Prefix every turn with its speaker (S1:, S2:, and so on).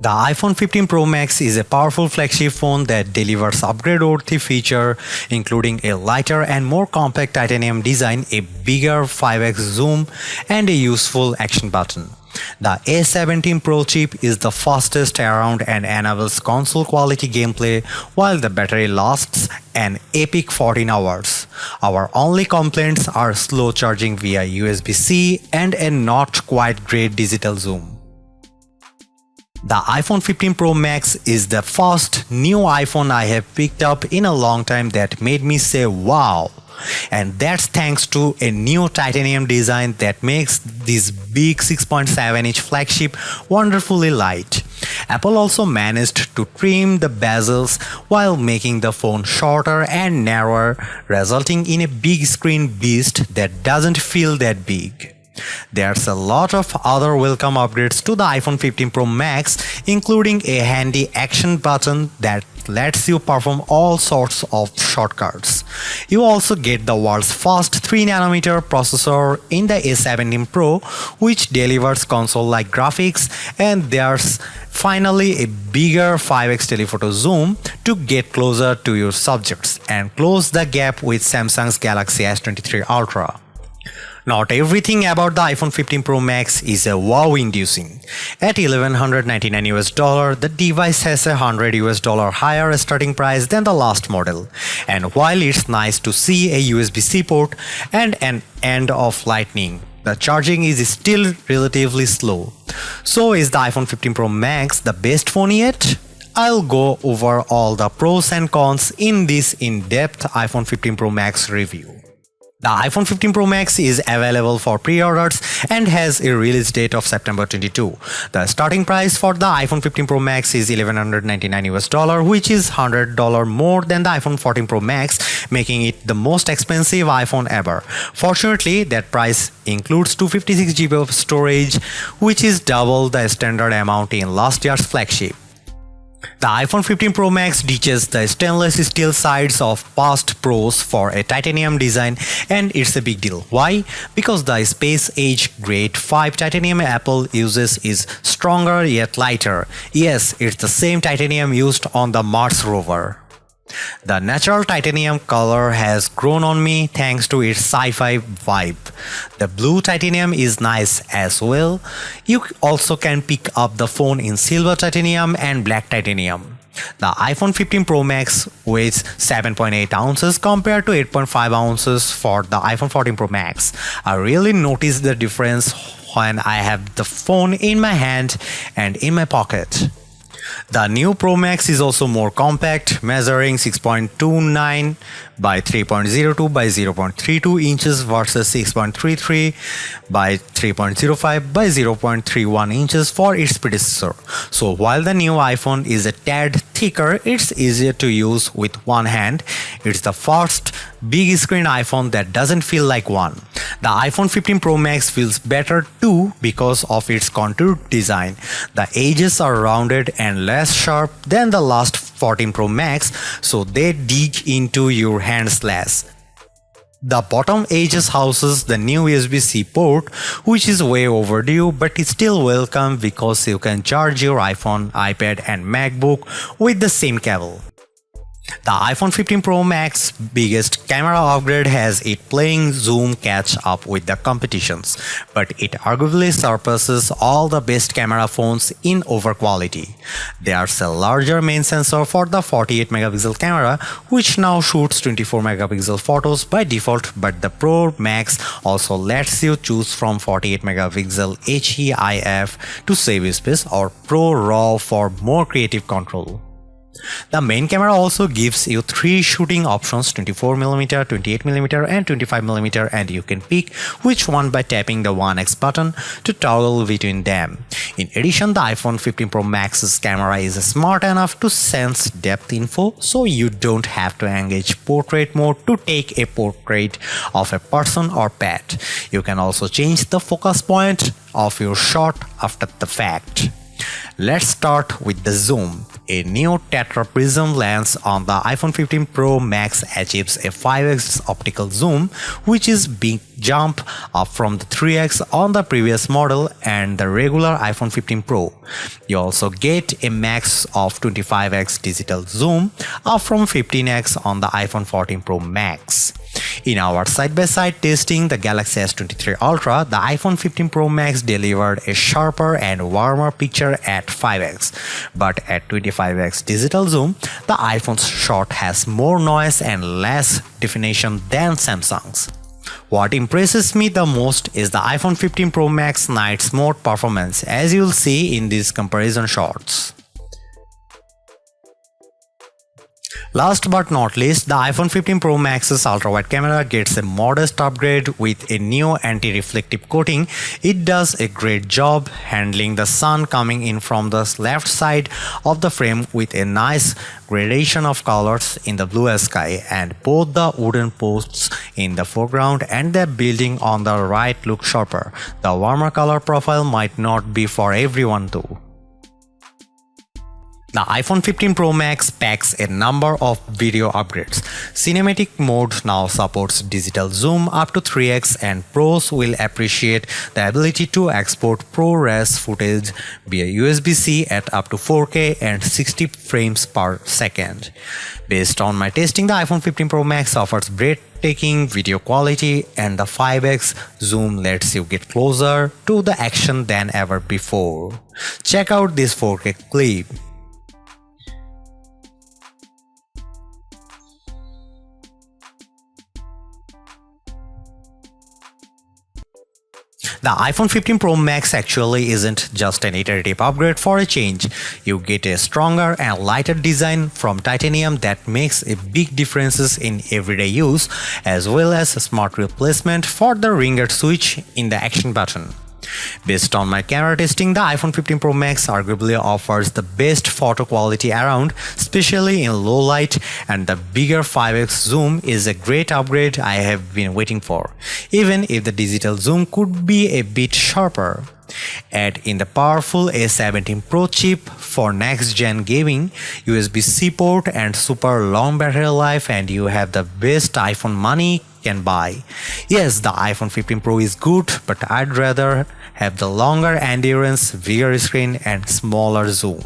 S1: The iPhone 15 Pro Max is a powerful flagship phone that delivers upgrade-worthy features including a lighter and more compact titanium design, a bigger 5x zoom, and a useful action button. The A17 Pro chip is the fastest around and enables console-quality gameplay while the battery lasts an epic 14 hours. Our only complaints are slow charging via USB-C and a not quite great digital zoom. The iPhone 15 Pro Max is the first new iPhone I have picked up in a long time that made me say wow. And that's thanks to a new titanium design that makes this big 6.7-inch flagship wonderfully light. Apple also managed to trim the bezels while making the phone shorter and narrower, resulting in a big screen beast that doesn't feel that big. There's a lot of other welcome upgrades to the iPhone 15 Pro Max, including a handy action button that lets you perform all sorts of shortcuts. You also get the world's first 3nm processor in the A17 Pro, which delivers console-like graphics, and there's finally a bigger 5x telephoto zoom to get closer to your subjects and close the gap with Samsung's Galaxy S23 Ultra. Not everything about the iPhone 15 Pro Max is a wow-inducing. At $1,199, the device has a $100 higher starting price than the last model. And while it's nice to see a USB-C port and an end of Lightning, the charging is still relatively slow. So is the iPhone 15 Pro Max the best phone yet? I'll go over all the pros and cons in this in-depth iPhone 15 Pro Max review. The iPhone 15 Pro Max is available for pre-orders and has a release date of September 22. The starting price for the iPhone 15 Pro Max is $1,199, which is $100 more than the iPhone 14 Pro Max, making it the most expensive iPhone ever. Fortunately, that price includes 256GB of storage, which is double the standard amount in last year's flagship. The iPhone 15 Pro Max ditches the stainless steel sides of past Pros for a titanium design, and it's a big deal. Why? Because the Space Age Grade 5 titanium Apple uses is stronger yet lighter. Yes, it's the same titanium used on the Mars rover. The natural titanium color has grown on me thanks to its sci-fi vibe. The blue titanium is nice as well. You also can pick up the phone in silver titanium and black titanium. The iPhone 15 Pro Max weighs 7.8 ounces compared to 8.5 ounces for the iPhone 14 Pro Max. I really noticed the difference when I have the phone in my hand and in my pocket. The new Pro Max is also more compact, measuring 6.29 by 3.02 by 0.32 inches versus 6.33 by 3.05 by 0.31 inches for its predecessor. So while the new iPhone is a tad thicker, it's easier to use with one hand. It's the first big screen iPhone that doesn't feel like one. The iPhone 15 Pro Max feels better too because of its contoured design. The edges are rounded and less sharp than the last 14 Pro Max, so they dig into your hands less. The bottom edges houses the new USB-C port, which is way overdue, but it's still welcome because you can charge your iPhone, iPad and MacBook with the same cable. The iPhone 15 Pro Max biggest camera upgrade has it playing zoom catch up with the competitions, but it arguably surpasses all the best camera phones in over quality. There's a larger main sensor for the 48 megapixel camera, which now shoots 24 megapixel photos by default, but the Pro Max also lets you choose from 48 megapixel HEIF to save space or Pro RAW for more creative control. The main camera also gives you 3 shooting options: 24mm, 28mm and 25mm, and you can pick which one by tapping the 1x button to toggle between them. In addition, the iPhone 15 Pro Max's camera is smart enough to sense depth info, so you don't have to engage portrait mode to take a portrait of a person or pet. You can also change the focus point of your shot after the fact. Let's start with the zoom. A new tetra prism lens on the iPhone 15 Pro Max achieves a 5x optical zoom, which is jump up from the 3x on the previous model and the regular iPhone 15 Pro. You also get a max of 25x digital zoom, up from 15x on the iPhone 14 Pro Max. In our side-by-side testing the Galaxy S23 Ultra, the iPhone 15 Pro Max delivered a sharper and warmer picture at 5x, but at 25x digital zoom, the iPhone's shot has more noise and less definition than Samsung's. What impresses me the most is the iPhone 15 Pro Max night mode performance, as you'll see in these comparison shots. Last but not least, the iPhone 15 Pro Max's ultra-wide camera gets a modest upgrade with a new anti-reflective coating. It does a great job handling the sun coming in from the left side of the frame with a nice gradation of colors in the blue sky, and both the wooden posts in the foreground and the building on the right look sharper. The warmer color profile might not be for everyone though. The iPhone 15 Pro Max packs a number of video upgrades. Cinematic mode now supports digital zoom up to 3x, and pros will appreciate the ability to export ProRes footage via USB-C at up to 4K and 60 frames per second. Based on my testing, the iPhone 15 Pro Max offers breathtaking video quality, and the 5x zoom lets you get closer to the action than ever before. Check out this 4K clip. The iPhone 15 Pro Max actually isn't just an iterative upgrade for a change. You get a stronger and lighter design from titanium that makes a big differences in everyday use, as well as a smart replacement for the ringer switch in the action button. Based on my camera testing, the iPhone 15 Pro Max arguably offers the best photo quality around, especially in low light, and the bigger 5x zoom is a great upgrade I have been waiting for, even if the digital zoom could be a bit sharper. Add in the powerful A17 Pro chip for next-gen gaming, USB-C port and super long battery life, and you have the best iPhone money can buy. Yes, the iPhone 15 Pro is good, but I'd rather have the longer endurance, bigger screen and smaller zoom.